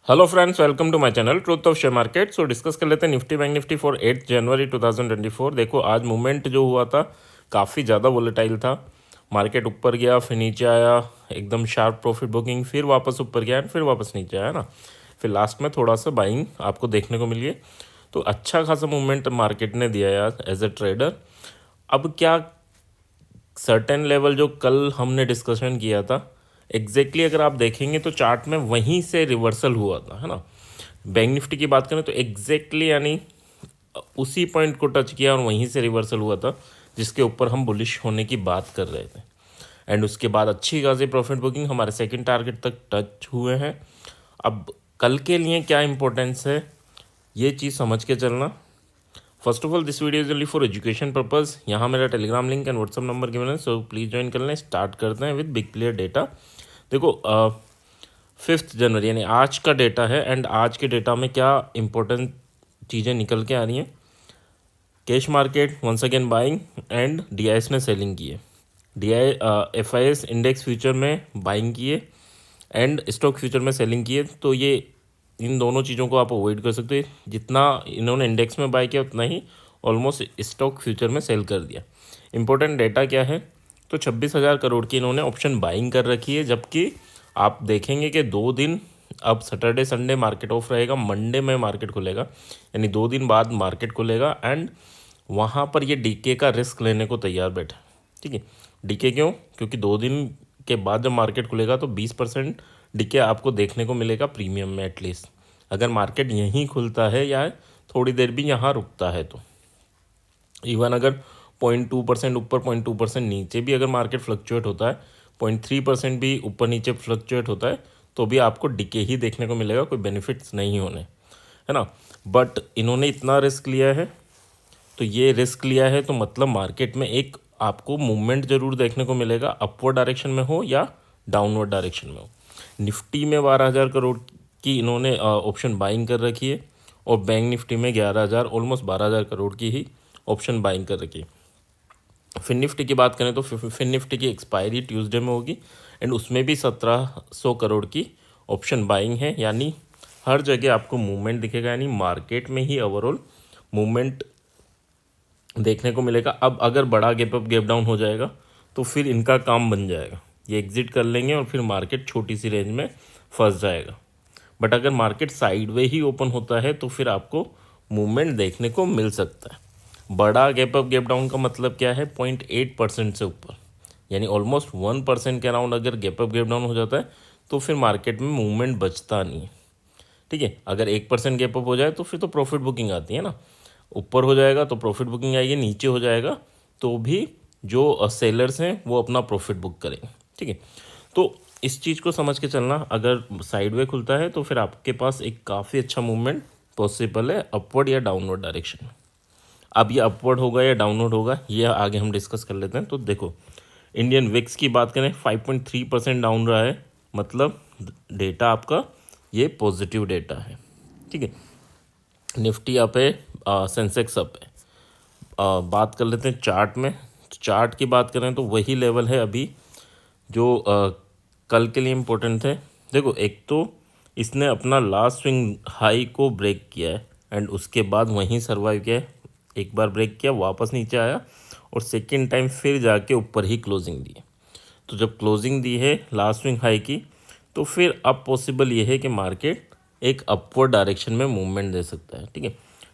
Hello friends, welcome to my channel truth of share market. So discuss कर लेते हैं Nifty bank Nifty for 8 January 2024। देखो आज movement जो हुआ था काफ़ी ज़्यादा वोलेटाइल था। मार्केट ऊपर गया, फिर नीचे आया, एकदम शार्प प्रॉफिट बुकिंग, फिर वापस ऊपर गया एंड फिर वापस नीचे आया ना। फिर लास्ट में थोड़ा सा बाइंग आपको देखने को मिली है। तो अच्छा खासा मूवमेंट मार्केट ने दिया यार एज ए ट्रेडर। अब क्या सर्टेन लेवल जो कल हमने डिस्कशन किया था एग्जैक्टली अगर आप देखेंगे तो चार्ट में वहीं से रिवर्सल हुआ था, है ना। बैंक निफ्टी की बात करें तो एग्जैक्टली यानी उसी पॉइंट को टच किया और वहीं से रिवर्सल हुआ था जिसके ऊपर हम बुलिश होने की बात कर रहे थे। एंड उसके बाद अच्छी खासी प्रॉफिट बुकिंग हमारे सेकंड टारगेट तक टच हुए हैं। अब कल के लिए क्या इंपॉर्टेंस है ये चीज़ समझ के चलना। First of all this video is only for education purpose. यहाँ मेरा Telegram link and WhatsApp number given है, सो प्लीज़ ज्वाइन कर लें। स्टार्ट करते हैं विद बिग प्लेयर डेटा। देखो 5 जनवरी यानी आज का डेटा है एंड आज के डेटा में क्या इंपॉर्टेंट चीज़ें निकल के आ रही हैं। Cash market once again buying and DIIs ने सेलिंग की है। एफआईएस इंडेक्स फ्यूचर में बाइंग किए एंड स्टॉक फ्यूचर में सेलिंग की है। तो ये इन दोनों चीज़ों को आप अवॉइड कर सकते हैं। जितना इन्होंने इंडेक्स में बाय किया उतना ही ऑलमोस्ट स्टॉक फ्यूचर में सेल कर दिया। इंपॉर्टेंट डेटा क्या है तो 26,000 करोड़ की इन्होंने ऑप्शन बाइंग कर रखी है। जबकि आप देखेंगे कि 2 दिन अब सैटरडे संडे मार्केट ऑफ रहेगा, मंडे में मार्केट खुलेगा, यानी 2 दिन बाद मार्केट खुलेगा एंड वहाँ पर ये डीके का रिस्क लेने को तैयार बैठा। ठीक है, डीके क्यों? क्योंकि 2 दिन के बाद जब मार्केट खुलेगा तो 20% डीके आपको देखने को मिलेगा प्रीमियम में एटलीस्ट। अगर मार्केट यहीं खुलता है या थोड़ी देर भी यहाँ रुकता है तो इवन अगर 0.2% ऊपर 0.2% नीचे भी अगर मार्केट फ्लक्चुएट होता है, 0.3% भी ऊपर नीचे फ्लक्चुएट होता है तो भी आपको डीके ही देखने को मिलेगा, कोई बेनिफिट्स नहीं होने, है ना। बट इन्होंने इतना रिस्क लिया है तो ये रिस्क लिया है तो मतलब मार्केट में एक आपको मूवमेंट जरूर देखने को मिलेगा, अपवर्ड डायरेक्शन में हो या डाउनवर्ड डायरेक्शन में हो। निफ्टी में 12,000 करोड़ की इन्होंने ऑप्शन बाइंग कर रखी है और बैंक निफ्टी में 11,000 ऑलमोस्ट 12,000 करोड़ की ही ऑप्शन बाइंग कर रखी है। फिन निफ्टी की बात करें तो फिन निफ्टी की एक्सपायरी ट्यूसडे में होगी एंड उसमें भी 1,700 करोड़ की ऑप्शन बाइंग है। यानी हर जगह आपको मूवमेंट दिखेगा, यानी मार्केट में ही ओवरऑल मूवमेंट देखने को मिलेगा। अब अगर बड़ा गैप अप गैप डाउन हो जाएगा तो फिर इनका काम बन जाएगा, ये एग्जिट कर लेंगे और फिर मार्केट छोटी सी रेंज में फंस जाएगा। बट अगर मार्केट साइडवे ही ओपन होता है तो फिर आपको मूवमेंट देखने को मिल सकता है। बड़ा गैप अप गैप डाउन का मतलब क्या है? 0.8% से ऊपर, यानी ऑलमोस्ट 1% के अराउंड अगर गैप अप गैप डाउन हो जाता है तो फिर मार्केट में मूवमेंट बचता नहीं है। ठीक है, अगर 1% गैप अप हो जाए तो फिर तो प्रॉफिट बुकिंग आती है ना। ऊपर हो जाएगा तो प्रॉफिट बुकिंग आएगी, नीचे हो जाएगा तो भी जो सेलर्स हैं वो अपना प्रॉफिट बुक करेंगे। ठीक है, तो इस चीज़ को समझ के चलना। अगर साइडवे खुलता है तो फिर आपके पास एक काफ़ी अच्छा मूवमेंट पॉसिबल है अपवर्ड या डाउनवर्ड डायरेक्शन में। अब ये अपवर्ड होगा या डाउनवर्ड होगा ये आगे हम डिस्कस कर लेते हैं। तो देखो इंडियन विक्स की बात करें 5.3% डाउन रहा है, मतलब डेटा आपका ये पॉजिटिव डेटा है। ठीक है, निफ्टी अप है, सेंसेक्स अप है। बात कर लेते हैं चार्ट में। तो चार्ट की बात करें तो वही लेवल है अभी जो कल के लिए इम्पोर्टेंट थे। देखो एक तो इसने अपना लास्ट स्विंग हाई को ब्रेक किया है एंड उसके बाद वहीं सर्वाइव किया है। एक बार ब्रेक किया, वापस नीचे आया और सेकेंड टाइम फिर जाके ऊपर ही क्लोजिंग दी। तो जब क्लोजिंग दी है लास्ट स्विंग हाई की तो फिर अब पॉसिबल ये है कि मार्केट एक अपवर्ड डायरेक्शन में मूवमेंट दे सकता है। ठीक है,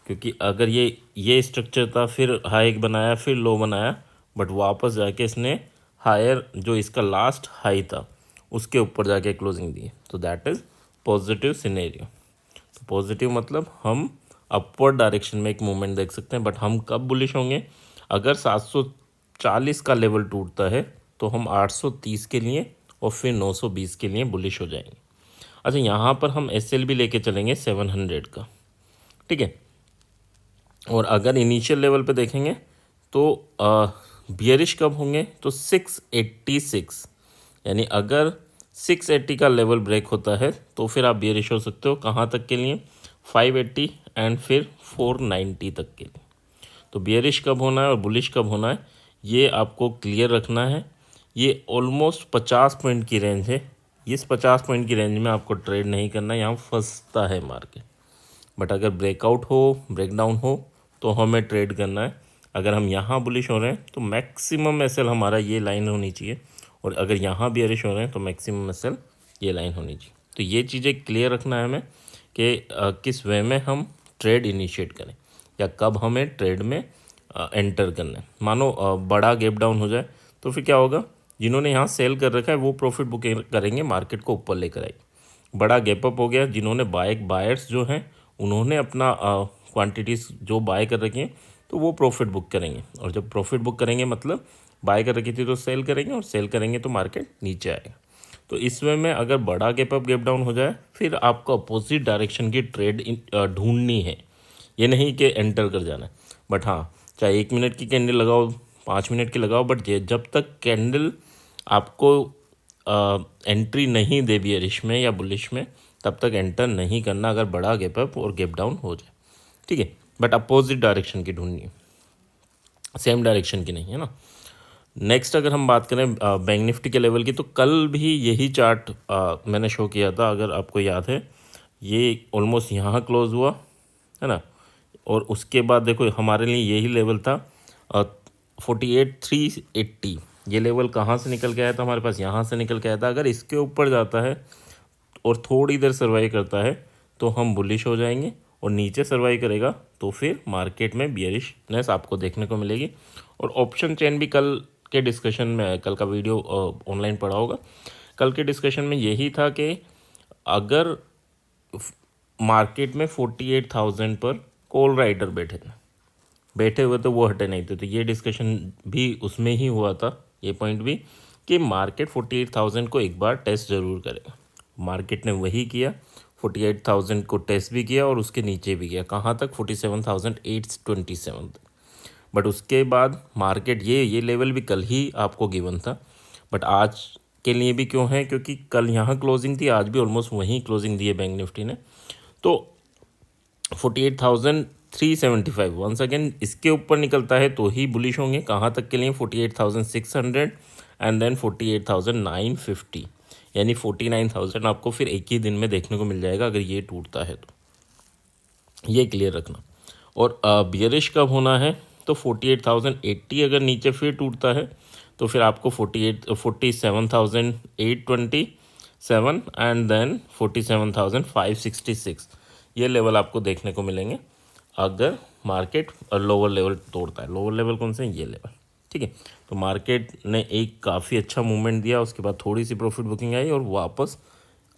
क्योंकि अगर ये स्ट्रक्चर था, फिर हाई बनाया, फिर लो बनाया, बट वापस जाके इसने हायर जो इसका लास्ट हाई था उसके ऊपर जाके क्लोजिंग दी, तो दैट इज़ पॉजिटिव सिनेरियो। तो पॉजिटिव मतलब हम अपवर्ड डायरेक्शन में एक मूवमेंट देख सकते हैं। बट हम कब बुलिश होंगे? अगर 740 का लेवल टूटता है तो हम 830 के लिए और फिर 920 के लिए बुलिश हो जाएंगे। अच्छा, यहाँ पर हम SL भी लेके चलेंगे 700 का। ठीक है, और अगर इनिशियल लेवल पे देखेंगे तो बियरिश कब होंगे? तो 686, यानी अगर 680 का लेवल ब्रेक होता है तो फिर आप बियरिश हो सकते हो। कहाँ तक के लिए? 580 एंड फिर 490 तक के लिए। तो बियरिश कब होना है और बुलिश कब होना है ये आपको क्लियर रखना है। ये ऑलमोस्ट 50 पॉइंट की रेंज है, इस 50 पॉइंट की रेंज में आपको ट्रेड नहीं करना, यहाँ फंसता है मार्केट। बट अगर ब्रेकआउट हो, ब्रेकडाउन हो, तो हमें ट्रेड करना है। अगर हम यहाँ बुलिश हो रहे हैं तो मैक्सिमम एसएल हमारा ये लाइन होनी चाहिए, और अगर यहाँ बियरिश हो रहे हैं तो मैक्सिमम एसएल ये लाइन होनी चाहिए। तो ये चीज़ें क्लियर रखना है हमें कि किस वे में हम ट्रेड इनिशिएट करें या कब हमें ट्रेड में एंटर करना है। मानो बड़ा गैप डाउन हो जाए तो फिर क्या होगा, जिन्होंने यहाँ सेल कर रखा है वो प्रॉफिट बुक करेंगे, मार्केट को ऊपर लेकर आएगी। बड़ा गैप अप हो गया, जिन्होंने बायर्स जो हैं उन्होंने अपना क्वांटिटीज़ जो बाय कर रखी हैं तो वो प्रॉफिट बुक करेंगे, और जब प्रॉफिट बुक करेंगे मतलब बाय कर रखी थी तो सेल करेंगे, और सेल करेंगे तो मार्केट नीचे आएगा। तो इस वे में अगर बड़ा गैप अप गैप डाउन हो जाए फिर आपको अपोजिट डायरेक्शन की ट्रेड ढूंढनी है, ये नहीं कि एंटर कर जाना है। बट हाँ, चाहे 1 मिनट की कैंडल लगाओ, 5 मिनट की लगाओ, बट जब तक कैंडल आपको एंट्री नहीं दे बियरिश में या बुलिश में, तब तक एंटर नहीं करना अगर बड़ा गैप अप और गैप डाउन हो जाए, ठीक है। बट अपोजिट डायरेक्शन की ढूंढनी है, सेम डायरेक्शन की नहीं, है ना। नेक्स्ट अगर हम बात करें बैंक निफ्टी के लेवल की, तो कल भी यही चार्ट मैंने शो किया था, अगर आपको याद है। ये ऑलमोस्ट यहाँ क्लोज हुआ, है ना, और उसके बाद देखो हमारे लिए यही लेवल था 48,380। ये लेवल कहाँ से निकल के आया था हमारे पास, यहाँ से निकल के आया था। अगर इसके ऊपर जाता है और थोड़ी देर सर्वाइव करता है तो हम बुलिश हो जाएंगे, और नीचे सर्वाइव करेगा तो फिर मार्केट में बियरिशनेस आपको देखने को मिलेगी। और ऑप्शन चेन भी कल के डिस्कशन में, कल का वीडियो ऑनलाइन पड़ा होगा, कल के डिस्कशन में यही था कि अगर मार्केट में 48,000 पर कॉल राइडर बैठे हुए तो वो हटे नहीं थे, तो ये डिस्कशन भी उसमें ही हुआ था, ये पॉइंट भी, कि मार्केट 48,000 को एक बार टेस्ट ज़रूर करेगा। मार्केट ने वही किया, 48,000 को टेस्ट भी किया और उसके नीचे भी गया, कहाँ तक, 47,827 तक। बट उसके बाद मार्केट ये लेवल भी कल ही आपको गिवन था, बट आज के लिए भी क्यों है, क्योंकि कल यहाँ क्लोजिंग थी, आज भी ऑलमोस्ट वहीं क्लोजिंग दी है बैंक निफ्टी ने। तो 48,375 वंस अगेन इसके ऊपर निकलता है तो ही बुलिश होंगे। कहाँ तक के लिए, 48,600 एंड देन 48,950, यानी 49,000 आपको फिर एक ही दिन में देखने को मिल जाएगा अगर ये टूटता है तो, ये क्लियर रखना। और बियरिश कब होना है, तो 48,080 अगर नीचे फिर टूटता है तो फिर आपको 47,827 एंड देन 47,566 ये लेवल आपको देखने को मिलेंगे अगर मार्केट लोअर लेवल तोड़ता है। लोअर लेवल कौन से हैं, ये लेवल, ठीक है। तो मार्केट ने एक काफ़ी अच्छा मूवमेंट दिया, उसके बाद थोड़ी सी प्रॉफिट बुकिंग आई और वापस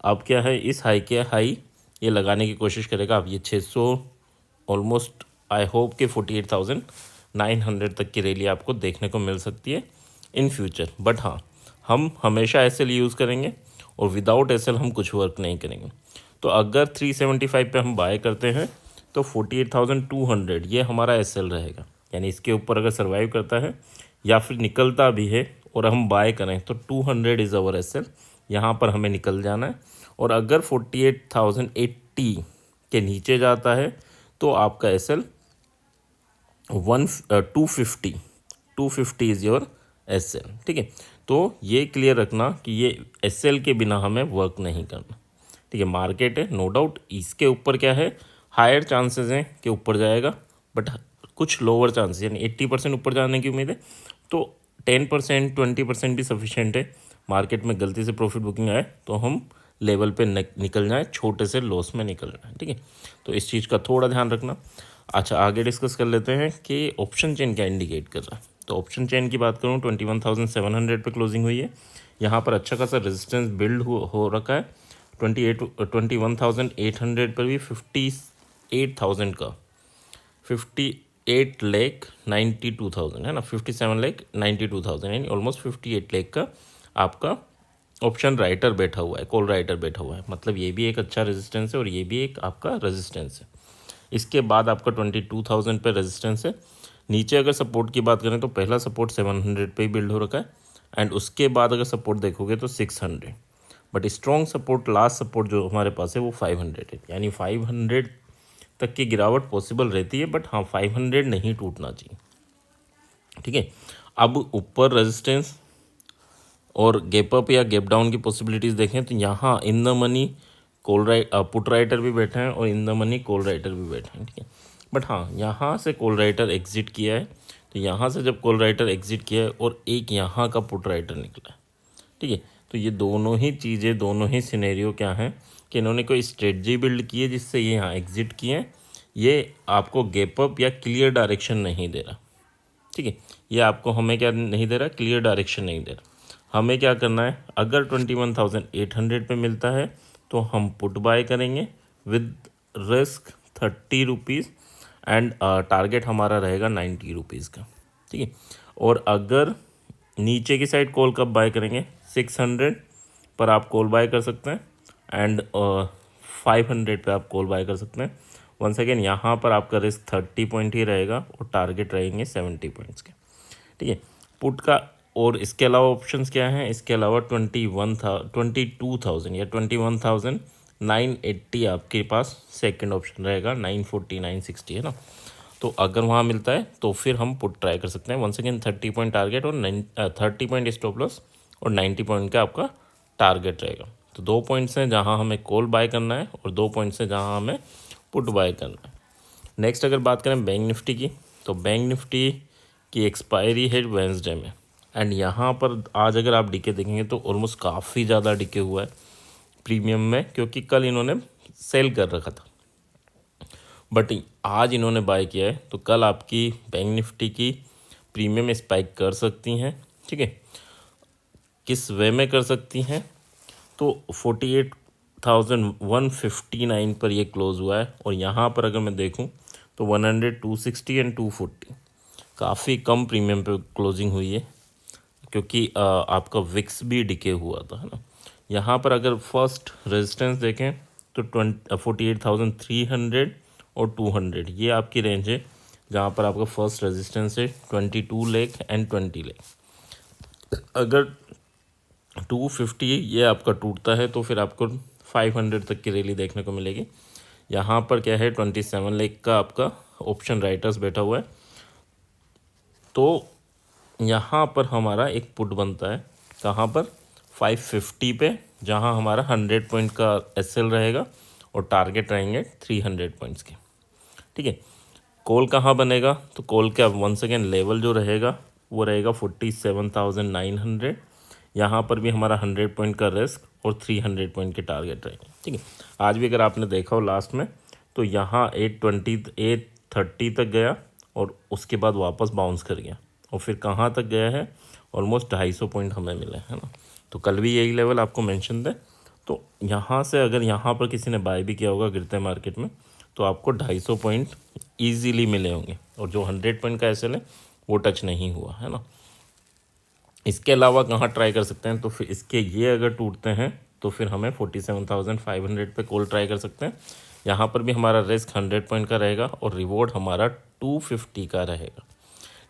अब क्या है, इस हाई के हाई ये लगाने की कोशिश करेगा। अब ये 600 ऑलमोस्ट आई होप कि 48,900 तक की रैली आपको देखने को मिल सकती है इन फ्यूचर। बट हाँ, हम हमेशा एसएल यूज़ करेंगे और विदाउट एसएल हम कुछ वर्क नहीं करेंगे। तो अगर 375 पे हम बाय करते हैं तो 48,200 ये हमारा एसएल रहेगा, यानी इसके ऊपर अगर सर्वाइव करता है या फिर निकलता भी है और हम बाय करें तो 200 इज़ अवर एसएल, यहाँ पर हमें निकल जाना है। और अगर 48,080 के नीचे जाता है तो आपका एसएल 250 इज़ योर एसएल, ठीक है। तो ये क्लियर रखना कि ये एसएल के बिना हमें वर्क नहीं करना, ठीक है। मार्केट है नो डाउट, इसके ऊपर क्या है, हायर चांसेस हैं कि ऊपर जाएगा, बट कुछ लोअर चांसेस, यानी 80% ऊपर जाने की उम्मीद है, तो 10% 20% भी सफिशेंट है। मार्केट में गलती से प्रॉफिट बुकिंग आए तो हम लेवल पे निकल जाएँ, छोटे से लॉस में निकल जाए, ठीक है। तो इस चीज़ का थोड़ा ध्यान रखना। अच्छा, आगे डिस्कस कर लेते हैं कि ऑप्शन चेन क्या इंडिकेट कर रहा है। तो ऑप्शन चेन की बात करूँ, 21,700 पे क्लोजिंग हुई है। यहाँ पर अच्छा खासा रेजिस्टेंस बिल्ड हो रखा है। 21,800 पर भी 58,000 का 58,92,000 है ना, 57,92,000 यानी ऑलमोस्ट 58 लाख का आपका ऑप्शन राइटर बैठा हुआ है, कॉल राइटर बैठा हुआ है। मतलब ये भी एक अच्छा रेजिस्टेंस है और ये भी एक आपका रेजिस्टेंस है। इसके बाद आपका 22,000 पे रेजिस्टेंस है। नीचे अगर सपोर्ट की बात करें तो पहला सपोर्ट 700 पे ही बिल्ड हो रखा है, एंड उसके बाद अगर सपोर्ट देखोगे तो 600, but strong support, last support जो हमारे पास है वो 500 है, यानी 500 तक की गिरावट पॉसिबल रहती है, बट हाँ 500 नहीं टूटना चाहिए, ठीक है। अब ऊपर रेजिस्टेंस और गैप अप या गैप डाउन की पॉसिबिलिटीज़ देखें तो यहाँ in the money put writer भी बैठे हैं और in the money call writer भी बैठे हैं, ठीक है। बट हाँ, यहाँ से कॉल राइटर एग्जिट किया है, तो यहाँ से जब कॉल राइटर एग्जिट किया है और एक यहाँ का पुट राइटर निकला है, ठीक है। तो ये दोनों ही चीज़ें, दोनों ही सिनेरियो क्या हैं कि इन्होंने कोई स्ट्रेटजी बिल्ड की है जिससे ये यहाँ एग्जिट किए हैं। ये आपको गैप अप या क्लियर डायरेक्शन नहीं दे रहा, ठीक है। ये आपको हमें क्या नहीं दे रहा, क्लियर डायरेक्शन नहीं दे रहा। हमें क्या करना है, अगर 21,800 पे मिलता है तो हम पुट बाय करेंगे with risk 30 rupees and target हमारा रहेगा 90 रुपीज़ का, ठीक है। और अगर नीचे की साइड कॉल कब बाय करेंगे, 600 पर आप कॉल बाय कर सकते हैं एंड 500 पे आप कॉल बाय कर सकते हैं। वंस अगेन यहाँ पर आपका रिस्क 30 पॉइंट ही रहेगा और टारगेट रहेंगे 70 पॉइंट्स के, ठीक है। पुट का और इसके अलावा ऑप्शंस क्या हैं, इसके अलावा 22,000 या 21,980 आपके पास सेकंड ऑप्शन रहेगा, 940 960 है ना। तो अगर वहाँ मिलता है तो फिर हम पुट ट्राई कर सकते हैं। वंस अगेन 30 पॉइंट टारगेट और 30 पॉइंट स्टॉप लॉस और 90 पॉइंट का आपका टारगेट रहेगा। तो 2 पॉइंट्स हैं जहाँ हमें कॉल बाय करना है और 2 पॉइंट्स हैं जहाँ हमें पुट बाय करना है। नेक्स्ट अगर बात करें बैंक निफ्टी की, तो बैंक निफ्टी की एक्सपायरी है वेंसडे में एंड यहाँ पर आज अगर आप डीके देखेंगे तो ऑलमोस्ट काफ़ी ज़्यादा डीके हुआ है प्रीमियम में, क्योंकि कल इन्होंने सेल कर रखा था बट आज इन्होंने बाय किया है। तो कल आपकी बैंक निफ्टी की प्रीमियम स्पाइक कर सकती हैं, ठीक है। किस वे में कर सकती हैं, तो 48,159 पर ये क्लोज़ हुआ है और यहाँ पर अगर मैं देखूँ तो 100 260 एंड 240 काफ़ी कम प्रीमियम पे क्लोजिंग हुई है, क्योंकि आपका विक्स भी डिके हुआ था, है ना। यहाँ पर अगर फर्स्ट रेजिस्टेंस देखें तो 48,300 और 200 ये आपकी रेंज है जहाँ पर आपका फर्स्ट रेजिस्टेंस है 22 लाख एंड 20 लाख। अगर 250 ये आपका टूटता है तो फिर आपको 500 तक की रैली देखने को मिलेगी। यहाँ पर क्या है, 27 लाख का आपका ऑप्शन राइटर्स बैठा हुआ है। तो यहाँ पर हमारा एक पुट बनता है, कहाँ पर, 550 पे, जहाँ हमारा 100 पॉइंट का एसएल रहेगा और टारगेट रहेंगे 300 पॉइंट्स के, ठीक है। कॉल कहाँ बनेगा, तो कॉल का वंस अगेन लेवल जो रहेगा वो रहेगा 47,900। यहाँ पर भी हमारा 100 पॉइंट का रिस्क और 300 पॉइंट के टारगेट रहेंगे, ठीक है। आज भी अगर आपने देखा हो लास्ट में तो यहाँ 830 तक गया और उसके बाद वापस बाउंस कर गया और फिर कहाँ तक गया है, ऑलमोस्ट 250 पॉइंट हमें मिले, है ना। तो कल भी यही लेवल आपको मेंशन थे। तो यहाँ से अगर यहाँ पर किसी ने बाय भी किया होगा गिरते मार्केट में तो आपको 250 पॉइंट ईजीली मिले होंगे और जो 100 पॉइंट का एसएल है वो टच नहीं हुआ, है ना। इसके अलावा कहाँ ट्राई कर सकते हैं, तो फिर इसके ये अगर टूटते हैं तो फिर हमें 47,500 पे कॉल ट्राई कर सकते हैं। यहाँ पर भी हमारा रिस्क 100 पॉइंट का रहेगा और रिवॉर्ड हमारा 250 का रहेगा,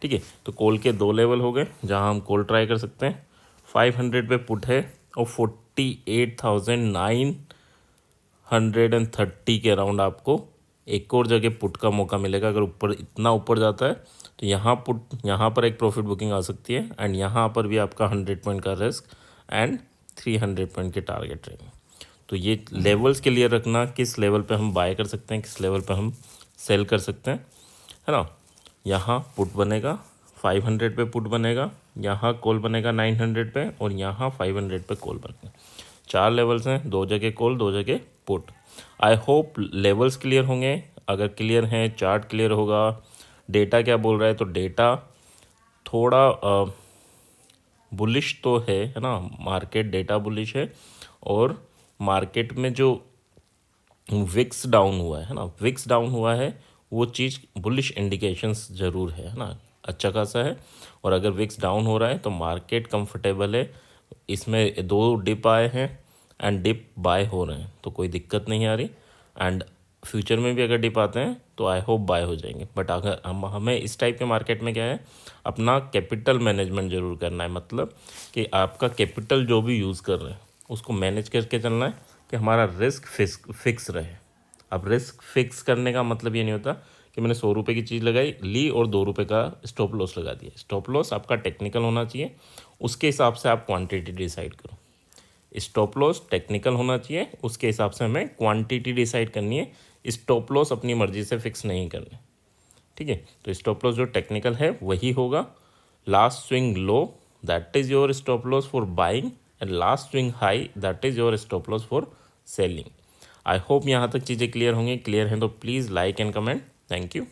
ठीक है। तो कॉल के 2 लेवल हो गए जहाँ हम कॉल ट्राई कर सकते हैं। 500 पे पुट है और 48,930 के अराउंड आपको एक और जगह पुट का मौका मिलेगा। अगर ऊपर इतना ऊपर जाता है तो यहाँ पर एक प्रॉफिट बुकिंग आ सकती है एंड यहाँ पर भी आपका 100 पॉइंट का रिस्क एंड 300 पॉइंट के टारगेट रहेंगे। तो ये लेवल्स क्लियर रखना, किस लेवल पे हम बाय कर सकते हैं, किस लेवल पे हम सेल कर सकते हैं, है ना। यहाँ पुट बनेगा 500 पे पुट बनेगा, यहाँ कॉल बनेगा 900 पे और यहाँ 500 पे कॉल बनेगा। 4 लेवल्स हैं, 2 जगह कॉल 2 जगह put. I hope levels clear होंगे। अगर क्लियर हैं, चार्ट क्लियर होगा, डेटा क्या बोल रहा है, तो डेटा थोड़ा बुलिश तो है ना। मार्केट डेटा बुलिश है और मार्केट में जो विक्स डाउन हुआ है ना, विक्स डाउन हुआ है वो चीज़ बुलिश इंडिकेशंस ज़रूर है ना, अच्छा खासा है। और अगर विक्स डाउन हो रहा है तो मार्केट कंफर्टेबल है। इसमें 2 डिप आए हैं एंड डिप बाय हो रहे हैं तो कोई दिक्कत नहीं आ रही। एंड फ्यूचर में भी अगर डिप आते हैं तो आई होप बाय हो जाएंगे। बट अगर हमें इस टाइप के मार्केट में क्या है, अपना कैपिटल मैनेजमेंट ज़रूर करना है। मतलब कि आपका कैपिटल जो भी यूज़ कर रहे हैं उसको मैनेज करके चलना है कि हमारा रिस्क फिक्स रहे। अब रिस्क फिक्स करने का मतलब ये नहीं होता कि मैंने 100 रुपये की चीज़ लगाई ली और 2 रुपये का स्टॉप लॉस लगा दिया। स्टॉप लॉस आपका टेक्निकल होना चाहिए, उसके हिसाब से आप क्वांटिटी डिसाइड करो। स्टॉप लॉस टेक्निकल होना चाहिए, उसके हिसाब से हमें क्वांटिटी डिसाइड करनी है। स्टॉप लॉस अपनी मर्जी से फिक्स नहीं करने, ठीक है। तो स्टॉप लॉस जो टेक्निकल है वही होगा। Last swing low that is your stop loss for buying and last swing high that is your stop loss for selling. I hope यहाँ तक चीज़ें क्लियर होंगी। क्लियर हैं तो please like and comment. Thank you.